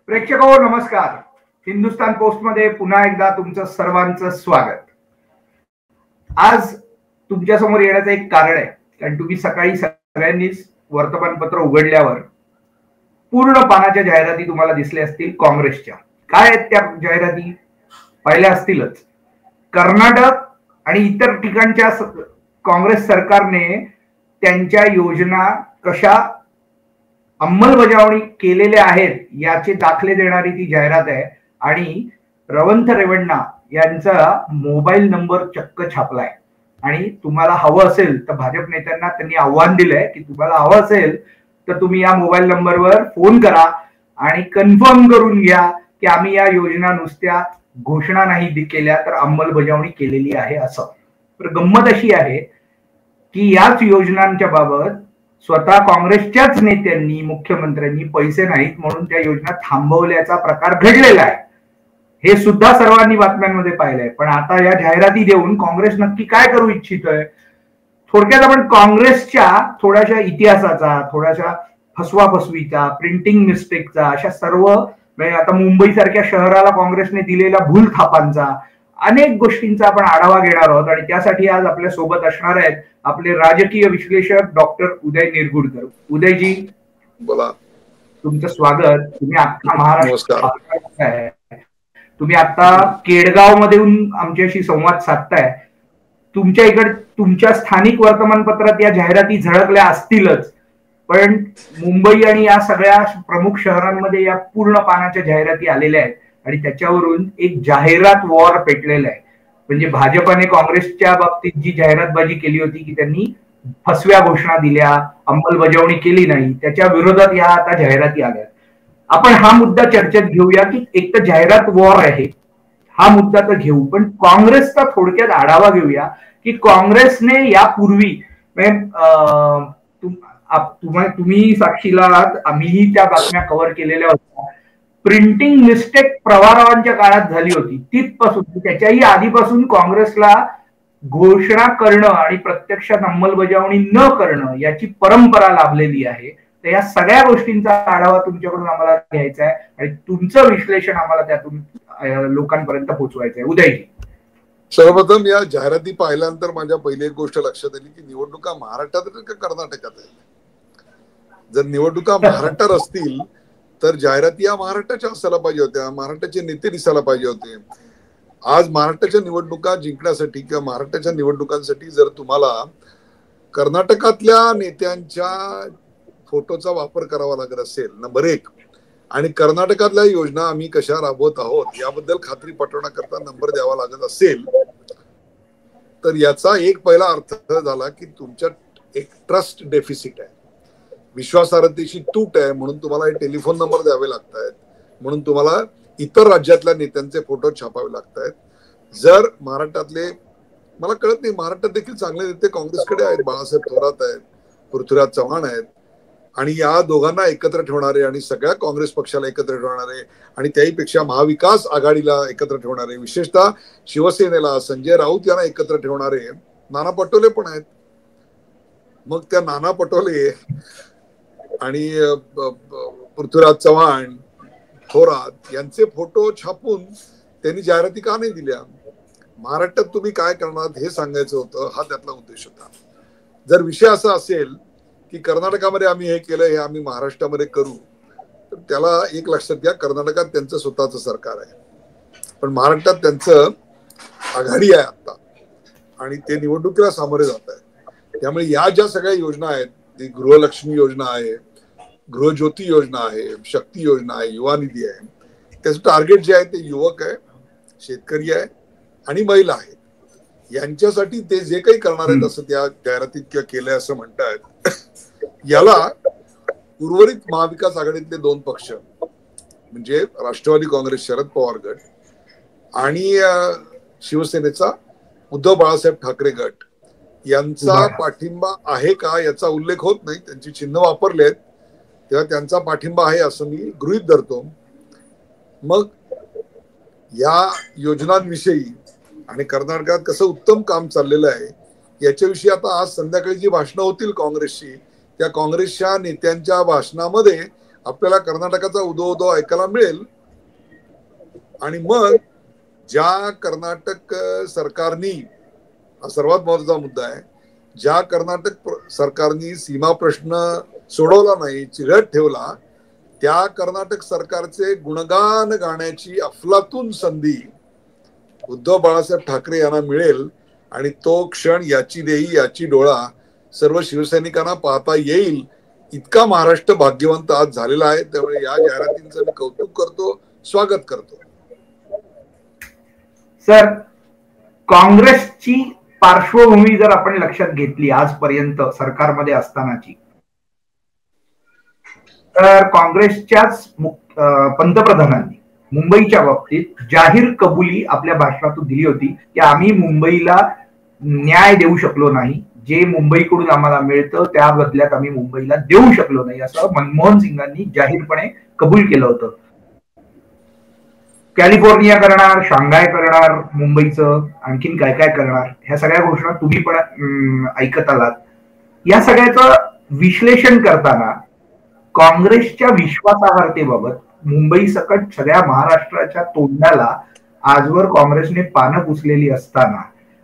प्रेक्षक हो नमस्कार. हिंदुस्तान पोस्ट मध्ये पुन्हा एकदा तुमचं सर्वांचं स्वागत. आज तुमच्या समोर येण्याचं एक कारण आहे, कारण तुम्ही सकाळी सगळ्यांनीच वर्तमानपत्र उघडल्यावर पूर्ण पानाच्या जाहिराती तुम्हाला दिसल्या असतील काँग्रेसच्या. काय आहेत त्या जाहिराती? पाहिल्या असतीलच. कर्नाटक आणि इतर ठिकाणच्या काँग्रेस सरकारने त्यांच्या योजना कशा अंमलबजावणी केलेल्या आहेत याचे दाखले देणारी ती जाहिरात आहे. आणि रवंथ रेवण्णा यांचा मोबाईल नंबर चक्क छापलाय. आणि तुम्हाला हवं असेल तर भाजप नेत्यांना त्यांनी आव्हान दिलंय की तुम्हाला हवं असेल तर तुम्ही या मोबाईल नंबरवर फोन करा आणि कन्फर्म करून घ्या की आम्ही या योजना नुसत्या घोषणा नाही केल्या तर अंमलबजावणी केलेली आहे असं. तर गंमत अशी आहे की याच योजनांच्या बाबत स्वतः काँग्रेसच्याच नेत्यांनी मुख्यमंत्र्यांनी पैसे नाहीत म्हणून त्या योजना थांबवल्याचा प्रकार घडलेला आहे. हे सुद्धा सर्वांनी बातम्यांमध्ये पाहिलंय. पण आता या जाहिराती देऊन काँग्रेस नक्की काय करू इच्छितोय? थोडक्यात आपण काँग्रेसच्या थोड्याशा इतिहासाचा, थोड्याशा फसवाफसवीचा, प्रिंटिंग मिस्टेकचा, अशा सर्व आता मुंबई सारख्या शहराला काँग्रेसने दिलेल्या भूल थापांचा, अनेक गोष्टींचा आपण आढावा घेणार आहोत. आणि त्यासाठी आज आपल्या सोबत असणार आहेत आपले राजकीय विश्लेषक डॉक्टर उदय निरगुडकर. उदयजी बोला. तुमचं स्वागत. तुम्ही अख्खा महाराष्ट्र, तुम्ही आता केडगाव मध्ये आमच्याशी संवाद साधताय. तुमच्या इकडे तुमच्या स्थानिक वर्तमानपत्रात या जाहिराती झळकल्या असतीलच, पण मुंबई आणि या सगळ्या प्रमुख शहरांमध्ये या पूर्ण पानाच्या जाहिराती आलेल्या आहेत. आणि त्याच्यावरून एक जाहिरात वॉर पेटलेला आहे. म्हणजे भाजपाने काँग्रेसच्या बाबतीत जी जाहिरातबाजी केली होती की त्यांनी फसव्या घोषणा दिल्या, अंमलबजावणी केली नाही, त्याच्या विरोधात या आता जाहिराती आल्या. आपण हा मुद्दा चर्चेत घेऊया की एक तर जाहिरात वॉर आहे, हा मुद्दा तर घेऊ, पण काँग्रेसचा थोडक्यात आढावा घेऊया की काँग्रेसने यापूर्वी तुम्ही साक्षीला आहात, आम्हीही त्या बातम्या कव्हर केलेल्या होत्या. प्रिंटिंग मिस्टेक प्रवारावांच्या काळात झाली होती, तिथपासून त्याच्याही आधीपासून काँग्रेसला घोषणा करणं आणि प्रत्यक्षात अंमलबजावणी न करणं याची परंपरा लाभलेली आहे. तर या सगळ्या गोष्टींचा आढावा तुमच्याकडून आम्हाला घ्यायचा आहे आणि तुमचं विश्लेषण आम्हाला त्यातून लोकांपर्यंत पोहोचवायचं आहे. उदयजी, सर्वप्रथम या जाहिराती पाहिल्यानंतर माझ्या पहिली एक गोष्ट लक्षात आली की निवडणुका महाराष्ट्रात आहेत का कर्नाटकात आहेत. जर निवडणुका महाराष्ट्रात असतील तर जाहिराती या महाराष्ट्राच्या असायला पाहिजे होत्या, महाराष्ट्राचे नेते दिसायला पाहिजे होते. आज महाराष्ट्राच्या निवडणुका जिंकण्यासाठी किंवा महाराष्ट्राच्या निवडणुकांसाठी जर तुम्हाला कर्नाटकातल्या नेत्यांच्या फोटोचा वापर करावा लागत असेल, नंबर एक, आणि कर्नाटकातल्या योजना आम्ही कशा राबवत आहोत याबद्दल खात्री पटवण्याकरता नंबर द्यावा लागत असेल, तर याचा एक पहिला अर्थ झाला की तुमच्यात एक ट्रस्ट डेफिसिट आहे, विश्वासार्हतेची तूट आहे. म्हणून तुम्हाला हे टेलिफोन नंबर द्यावे लागत आहेत, म्हणून तुम्हाला इतर राज्यातल्या नेत्यांचे फोटो छापावे लागत आहेत. जर महाराष्ट्रातले, मला कळत नाही, महाराष्ट्रात देखील चांगले नेते काँग्रेसकडे आहेत, बाळासाहेब थोरात आहेत, पृथ्वीराज चव्हाण आहेत, आणि या दोघांना एकत्र ठेवणारे आणि सगळ्या काँग्रेस पक्षाला एकत्र ठेवणारे आणि त्याहीपेक्षा महाविकास आघाडीला एकत्र ठेवणारे, विशेषतः शिवसेनेला, संजय राऊत यांना एकत्र ठेवणारे नाना पटोले पण आहेत. मग त्या नाना पटोले आणि पृथ्वीराज चव्हाण, थोरात यांचे फोटो छापून त्यांनी जाहिराती का नाही दिल्या? महाराष्ट्रात तुम्ही काय करणार हे सांगायचं होतं, हा त्यातला उद्देश होता. जर विषय असा असेल की कर्नाटकामध्ये आम्ही हे केलं, हे आम्ही महाराष्ट्रामध्ये करू, तर त्याला एक लक्षात घ्या, कर्नाटकात त्यांचं स्वतःचं सरकार आहे, पण महाराष्ट्रात त्यांचं आघाडी आहे आता आणि ते निवडणुकीला सामोरे जात आहे. त्यामुळे या ज्या सगळ्या योजना आहेत, ती गृहलक्ष्मी योजना आहे, गृहज्योती योजना आहे, शक्ती योजना आहे, युवा निधी आहे, त्याचं टार्गेट जे आहे ते युवक आहे, शेतकरी आहे आणि महिला आहेत. यांच्यासाठी ते जे काही करणार आहेत असं त्या जाहिरातीत किंवा केलंय असं म्हणतायत. याला उर्वरित महाविकास आघाडीतले दोन पक्ष म्हणजे राष्ट्रवादी काँग्रेस शरद पवार गट आणि शिवसेनेचा उद्धव बाळासाहेब ठाकरे गट यांचा पाठिंबा आहे का याचा उल्लेख होत नाही. त्यांची चिन्ह वापरले आहेत तेव्हा त्यांचा पाठिंबा आहे असं मी गृहीत धरतो. मग या योजनांविषयी आणि कर्नाटकात कसं उत्तम काम चाललेलं आहे याच्याविषयी आता आज संध्याकाळी जी भाषणं होतील काँग्रेसची, त्या काँग्रेसच्या नेत्यांच्या भाषणामध्ये आपल्याला कर्नाटकाचा उदो उदो ऐकायला मिळेल. आणि मग ज्या कर्नाटक सरकारनी, हा सर्वात महत्वाचा मुद्दा आहे, ज्या कर्नाटक सरकारनी सीमा प्रश्न सोडवला नाही, चिघट ठेवला, त्या कर्नाटक सरकारचे गुणगान गाण्याची अफलातून संधी उद्धव बाळासाहेब ठाकरे यांना मिळेल. आणि तो क्षण याची देही याची डोळा सर्व शिवसैनिकांना पाहता येईल, इतका महाराष्ट्र भाग्यवंत आज झालेला आहे. त्यामुळे या जाहिरातींचं मी कौतुक करतो, स्वागत करतो. सर, काँग्रेसची पार्श्वभूमी जर आपण लक्षात घेतली आजपर्यंत सरकारमध्ये असतानाची, तर काँग्रेसच्याच पंतप्रधानांनी मुंबईच्या बाबतीत जाहीर कबुली आपल्या भाषणातून दिली होती की आम्ही मुंबईला न्याय देऊ शकलो नाही, जे मुंबईकडून आम्हाला मिळतं त्या बदल्यात आम्ही मुंबईला देऊ शकलो नाही, असं मनमोहन सिंगांनी जाहीरपणे कबूल केलं होतं. कॅलिफोर्निया करणार, शांघाय करणार, मुंबईचं आणखीन काय काय करणार, ह्या सगळ्या घोषणा तुम्ही पण ऐकत आलात. या सगळ्याचं विश्लेषण करताना काँग्रेसच्या विश्वासार्हतेबाबत मुंबई सकट सगळ्या महाराष्ट्राच्या तोंडाला आजवर काँग्रेसने पानं पुसलेली असताना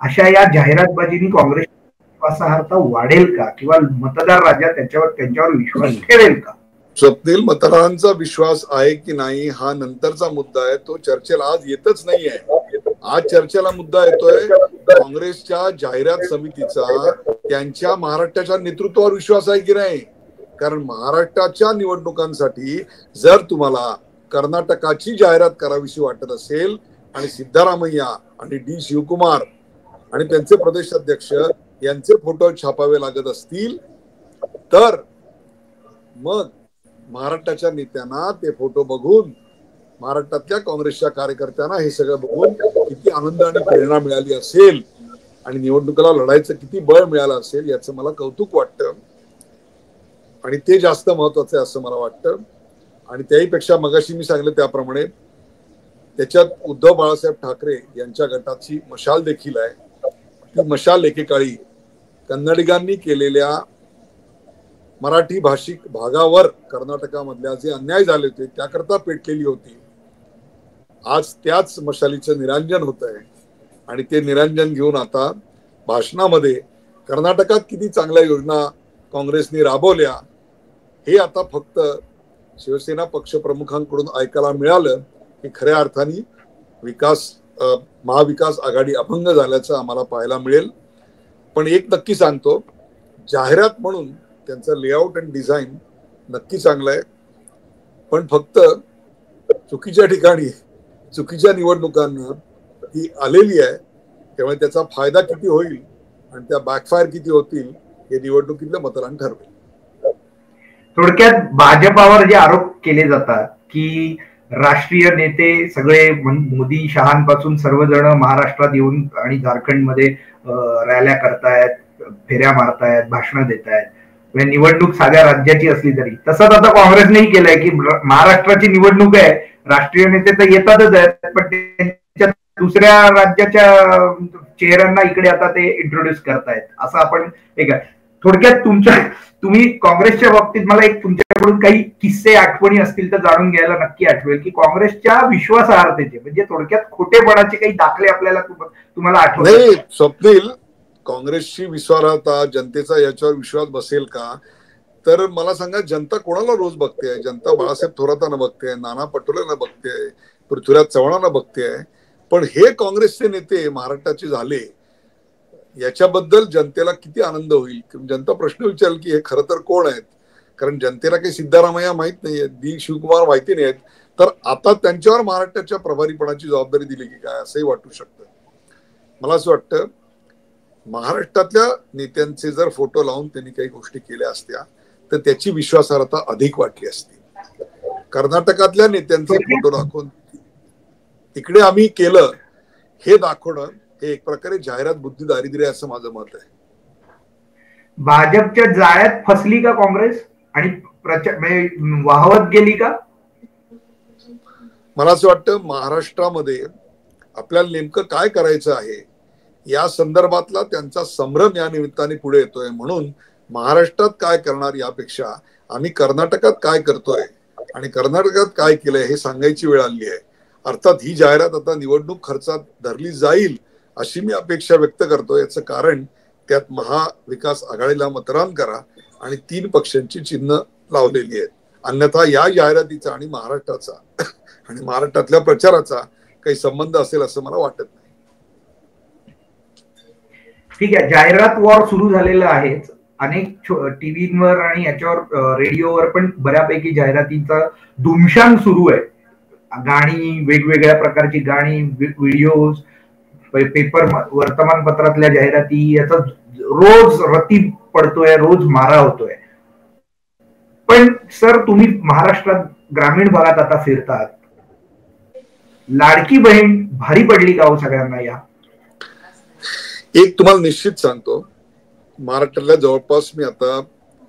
अशा या जाहिरातबाजीनी काँग्रेस विश्वासार्हता वाढेल का, किंवा मतदार राजा त्यांच्यावर विश्वास ठेवेल का? स्वप्नील, मतदारांचा विश्वास आहे की नाही हा नंतरचा मुद्दा आहे, तो चर्चेला आज येतच नाही आहे. आज चर्चेला मुद्दा येतोय काँग्रेसच्या जाहिरात समितीचा, त्यांच्या महाराष्ट्राच्या नेतृत्वावर विश्वास आहे की नाही. कारण महाराष्ट्राच्या निवडणुकांसाठी जर तुम्हाला कर्नाटकाची जाहिरात करावीशी वाटत असेल आणि सिद्धरामय्या आणि डी शिवकुमार आणि त्यांचे प्रदेश अध्यक्ष यांचे फोटो छापावे लागत असतील, तर मग महाराष्ट्राच्या नेत्यांना ते फोटो बघून, महाराष्ट्रातल्या काँग्रेसच्या कार्यकर्त्यांना हे सगळं बघून किती आनंद आणि प्रेरणा मिळाली असेल आणि निवडणुकीला लढायचं किती बळ मिळालं असेल याचं मला कौतुक वाटतं. आणि ते जास्त महत्वाचं आहे असं मला वाटतं. आणि त्याहीपेक्षा मगाशी मी सांगितलं त्याप्रमाणे त्याच्यात उद्धव बाळासाहेब ठाकरे यांच्या गटाची मशाल देखील आहे. ती मशाल एकेकाळी कन्नडिगांनी केलेल्या मराठी भाषिक भागावर कर्नाटकामधल्या जे अन्याय झाले होते त्याकरता पेटलेली होती. आज त्याच मशालीचं निरांजन होत आहे आणि ते निरांजन घेऊन आता भाषणामध्ये कर्नाटकात किती चांगल्या योजना काँग्रेसने राबवल्या हे आता फक्त शिवसेना पक्षप्रमुखांकडून ऐकायला मिळालं की खऱ्या अर्थाने महाविकास आघाडी अभंग झाल्याचं आम्हाला पाहायला मिळेल. पण एक नक्की सांगतो, जाहिरात म्हणून त्यांचं लेआउट आणि डिझाईन नक्की चांगलं आहे, पण फक्त चुकीच्या ठिकाणी चुकीच्या निवडणुकांना ती आलेली आहे. त्यामुळे त्याचा फायदा किती होईल आणि त्या बॅकफायर किती होतील हे निवडणुकीतलं मतदान ठरवेल. थोडक्यात भाजपावर जे आरोप केले जातात की राष्ट्रीय नेते सगळे मोदी शहांपासून सर्वजण महाराष्ट्रात येऊन आणि झारखंडमध्ये रॅल्या करतायत, फेऱ्या मारतायत, भाषणं देतायत, निवडणूक साध्या राज्याची असली तरी, तसंच आता काँग्रेसनेही केलंय की महाराष्ट्राची निवडणूक आहे, राष्ट्रीय नेते तर येतातच आहेत, पण त्यांच्या दुसऱ्या राज्याच्या चेहऱ्यांना इकडे आता ते इंट्रोड्यूस करतायत. असं आपण एक थोडक्यात तुम्ही काँग्रेसच्या बाबतीत मला एक तुमच्याकडून काही किस्से आठवणी असतील तर जाणून घ्यायला नक्की आठवेल की काँग्रेसच्या विश्वासार्हतेचे, म्हणजे थोडक्यात खोटेपणाचे काही दाखले आपल्याला तुम्हाला आठवले? स्वप्नील, काँग्रेसची विश्वासार्हता, जनतेचा याच्यावर विश्वास बसेल का, तर मला सांगा, जनता कोणाला रोज बघते? जनता बाळासाहेब थोरातांना बघते, नाना पटोलेंना बघते, पृथ्वीराज चव्हाणांना बघते. पण हे काँग्रेसचे नेते महाराष्ट्राचे झाले याच्याबद्दल जनतेला किती आनंद होईल. जनता प्रश्न विचारेल की हे खरं तर कोण आहेत, कारण जनतेला काही सिद्धरामय्या माहित नाहीये, डी शिवकुमार माहिती नाहीत, तर आता त्यांच्यावर महाराष्ट्राच्या प्रभारीपणाची जबाबदारी दिली की काय असंही वाटू शकतं. मला असं वाटतं महाराष्ट्रातल्या नेत्यांचे जर फोटो लावून त्यांनी काही गोष्टी केल्या असत्या तर त्याची विश्वासार्हता अधिक वाटली असती. कर्नाटकातल्या नेत्यांचे फोटो दाखवून तिकडे आम्ही केलं हे दाखवणं हे एक प्रकारे जाहिरात बुद्धी दारिद्र्य असं माझं मत आहे. भाजपच्या जाळ्यात फसली का काँग्रेस आणि वाहवत गेली का? मला असं वाटतं महाराष्ट्रामध्ये आपल्याला नेमकं काय करायचं आहे या संदर्भातला त्यांचा संभ्रम या निमित्ताने पुढे येतोय. म्हणून महाराष्ट्रात काय करणार यापेक्षा आम्ही कर्नाटकात काय करतोय आणि कर्नाटकात काय केलंय हे सांगायची वेळ आली आहे. अर्थात ही जाहिरात आता निवडणूक खर्चात धरली जाईल अशी मी अपेक्षा व्यक्त करतो. याचं कारण त्यात महाविकास आघाडीला मतदान करा आणि 3 पक्षांची चिन्ह लावलेली आहेत. अन्यथा या जाहिरातीचा आणि महाराष्ट्राचा आणि महाराष्ट्रातल्या प्रचाराचा काही संबंध असेल असं मला वाटत नाही. ठीक आहे, जाहिरात वॉर सुरू झालेलं आहेच. अनेक टीव्हीवर आणि याच्यावर रेडिओवर पण बऱ्यापैकी जाहिरातीचा धुमशान सुरू आहे. गाणी, वेगवेगळ्या प्रकारची गाणी, व्हिडिओज, पेपर वर्तमानपत्रातल्या जाहिराती, याचा रोज रती पडतोय, रोज मारा होतोय. पण सर, तुम्ही महाराष्ट्रात ग्रामीण भागात आता फिरतात, लाडकी बहीण भारी पडली का हो सगळ्यांना? या एक तुम्हाला निश्चित सांगतो, महाराष्ट्रातल्या जवळपास मी आता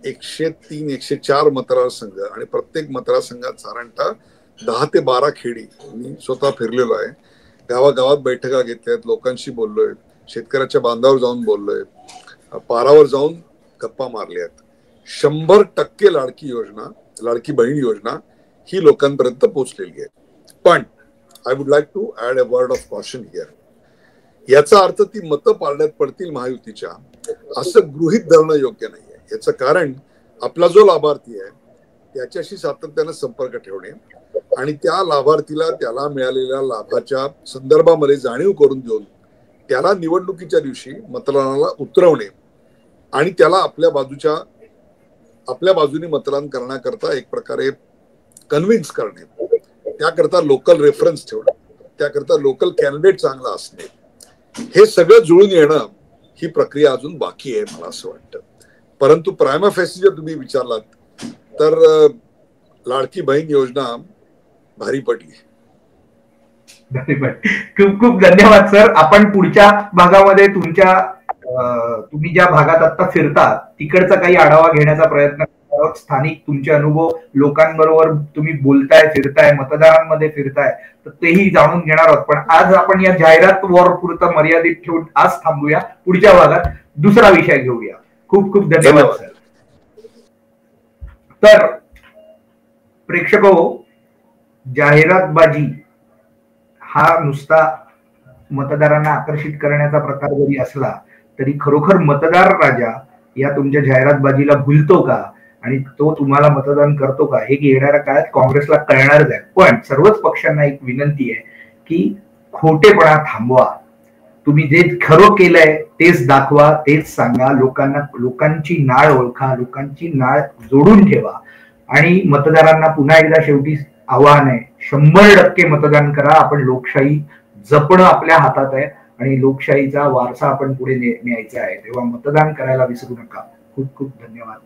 103-104 मतदारसंघ आणि प्रत्येक मतदारसंघात साधारणतः 10 ते 12 खेडी मी स्वतः फिरलेलो आहे. गावागावात बैठका घेतल्यात, लोकांशी बोललोय, शेतकऱ्याच्या बांधावर जाऊन बोललोय, पारावर जाऊन गप्पा मारल्यात. 100% लाडकी योजना, लाडकी बहीण योजना ही लोकांपर्यंत पोहोचलेली आहे. पण I would like to add a word of caution here. याचा अर्थ ती मतं पारड्यात पडतील महायुतीच्या असं गृहीत धरणं योग्य नाहीये. याचं कारण आपला जो लाभार्थी आहे त्याच्याशी सातत्यानं संपर्क ठेवणे आणि त्या लाभार्थीला त्याला मिळालेल्या लाभाच्या संदर्भामध्ये जाणीव करून देऊन त्याला निवडणुकीच्या दिवशी मतदानाला उतरवणे आणि त्याला आपल्या बाजूने मतदान करण्याकरता एक प्रकारे कन्व्हिन्स करणे, त्याकरता लोकल रेफरन्स ठेवणं, त्याकरता लोकल कॅन्डिडेट चांगला असणे, हे सगळं जुळून येणं ही प्रक्रिया अजून बाकी आहे मला असं वाटतं. परंतु प्रायमा फेसी जर तुम्ही विचारलात तर लाडकी बहीण योजना भारी पडली. खूप खूप धन्यवाद सर. आपण पुढच्या भागामध्ये तुम्ही ज्या भागात आता फिरता तिकडचा काही आढावा घेण्याचा प्रयत्न करतो. स्थानिक तुमचे अनुभव, लोकांबरोबर तुम्ही बोलताय, फिरताय, मतदारांमध्ये फिरताय, तर तेही जाणून घेणार आहोत. पण आज आपण या जाहिरात वॉर पुरता मर्यादित ठेवून आज थांबूया. पुढच्या भागात दुसरा विषय घेऊया. खूप खूप धन्यवाद सर. तर प्रेक्षको, जाहिरातबाजी हा नुसता मतदारांना आकर्षित करण्याचा प्रकार जरी असला तरी खरोखर मतदार राजा या तुमच्या जाहिरातबाजीला भुलतो का आणि तो तुम्हाला मतदान करतो का हे येणाऱ्या काळात काँग्रेसला कळणारच आहे. पण सर्वच पक्षांना एक विनंती आहे की खोटेपणा थांबवा. तुम्ही जे खरं केलंय तेच दाखवा, तेच सांगा, लोकांची नाळ ओळखा, लोकांची नाळ जोडून ठेवा आणि मतदारांना पुन्हा एकदा शेवटी आव्हान आहे, 100% मतदान करा. आपण लोकशाही जपणं आपल्या हातात आहे आणि लोकशाहीचा वारसा आपण पुढे न्यायचा आहे. तेव्हा मतदान करायला विसरू नका. खूप खूप धन्यवाद.